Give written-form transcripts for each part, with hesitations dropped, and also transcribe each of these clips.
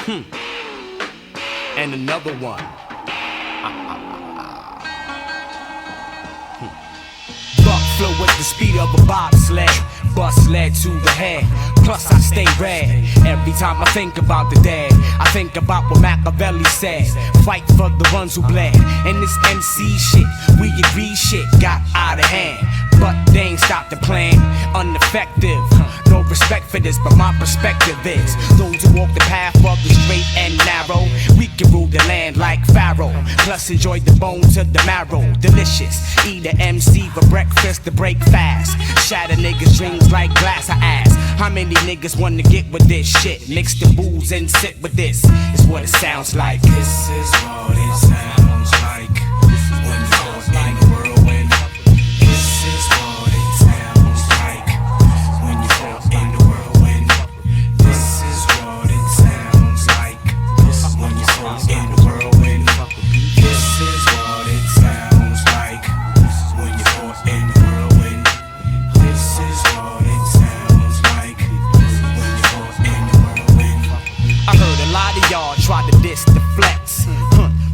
And another one. Buck flow with the speed of a bobsled. Bust lead to the head. Plus I stay red. Every time I think about the dead, I think about what Machiavelli said. Fight for the ones who bled. And this MC shit, we agree shit got out of hand. But they ain't stopped the plan. Ineffective. No respect for this, but my perspective is those who walk the path of the straight and narrow, we can rule the land like Pharaoh. Plus enjoy the bone to the marrow. Delicious. Eat a MC for breakfast to break fast. Shatter niggas' dreams like glass. I ask, how many niggas wanna get with this shit? Mix the booze and sit with this. It's what it sounds like. This is what it sounds like when you're in the whirlwind. This is what it sounds like when you're in the whirlwind. This is what it sounds like when you're in the whirlwind. This is what it sounds like when you're in the whirlwind. This is what it sounds like when you're in the whirlwind. I heard a lot of y'all try to diss the flex.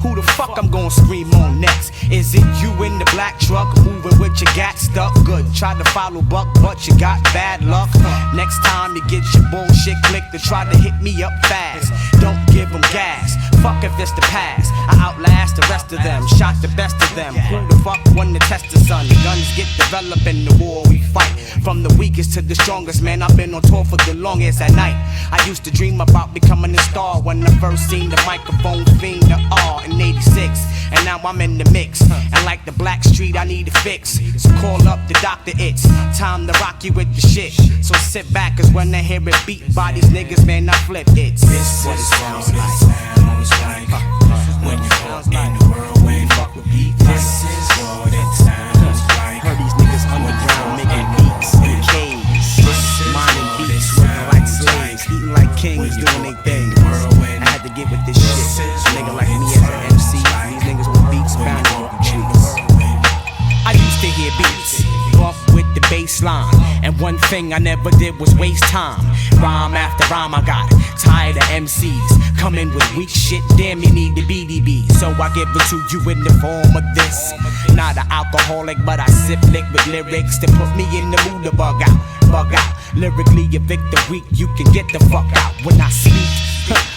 Who the fuck I'm gonna scream on next? Is it you in the black truck moving with your gat stuck? Good, try to follow Buck, but you got bad luck. Next time you get your bullshit click to try to hit me up fast. Don't give them gas, fuck if it's the past. I outlast the rest of them, shot the best of them. Who the fuck won the test of sun? Guns get developed in the war we fight. From the weakest to the strongest, man, I've been on tour for the longest at night. I used to dream about becoming a star when I first seen the microphone fiend the R in 86. And now I'm in the mix. And like the Black Street, I need a fix. So call up the doctor, it's time to rock you with the shit. So sit back, cause when I hear it beat by these niggas, man, I flip it. This what it sounds like when you're in the whirlwind. This is what it sounds like. Heard these niggas underground making beats in caves, mining beats, working like slaves, eating like kings, doing their thing. I had to get with this shit. A nigga like me as an MC, these niggas with beats bound to the trees. I used to hear beats, bump with the bass line, and one thing I never did was waste time. Rhyme after rhyme, I got tired of MCs coming with weak shit. Damn, you need the BDB, so I give it to you in the form of this. Not an alcoholic, but I sip liquid lyrics to put me in the mood to bug out, bug out. Lyrically evict the weak, you can get the fuck out when I speak.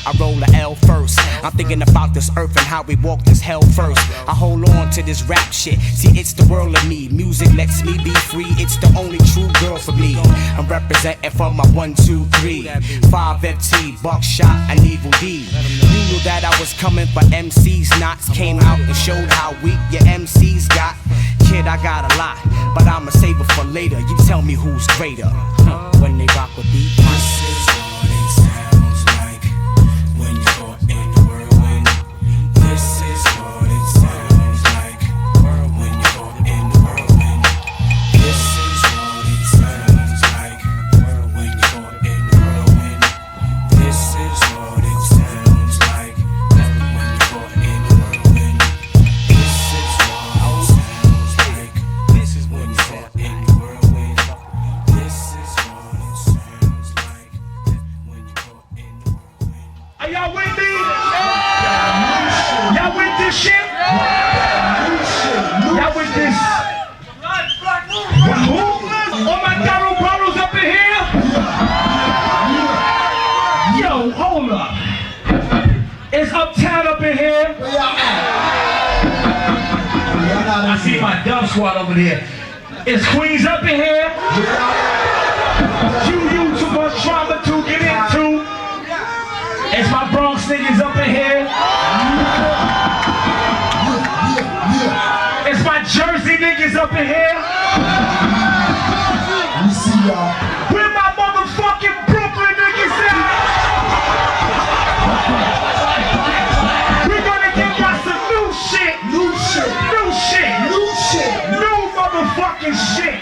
I roll a L first. I'm thinking about this earth and how we walk this hell first. I hold on to this rap shit. See, it's the world of me. Music lets me be free. It's the only true girl for me. I'm representing for my 1, 2, 3, 5 FT, Buckshot, and Evil Dee. You knew that I was coming for MCs. Knots came out and showed how weak your MCs got. Kid, I got a lot, but I'ma save it for later. You tell me who's greater when they rock with beat. This is what it sounds like when you're in the whirlwind. This is what it sounds like when you're in the whirlwind. This is what it sounds like when you're in the whirlwind. This is what it sounds like when you're in the whirlwind. This is what it sounds like. This is when you're in the whirlwind. This is what it sounds like when you're in the whirlwind. Are y'all with me? Y'all with this shit? Y'all with this? All my Daryl Brothers up in here? Yo, hold up. Is Uptown up in here? I see my Dove Squad over there. Is Queens up in here? You too much drama to get into. Is my Bronx niggas up in here? Is my Jersey niggas up in here? We see y'all. Where my motherfucking Brooklyn niggas at? We're gonna give y'all some new shit. New shit. New shit. New shit. New motherfucking shit.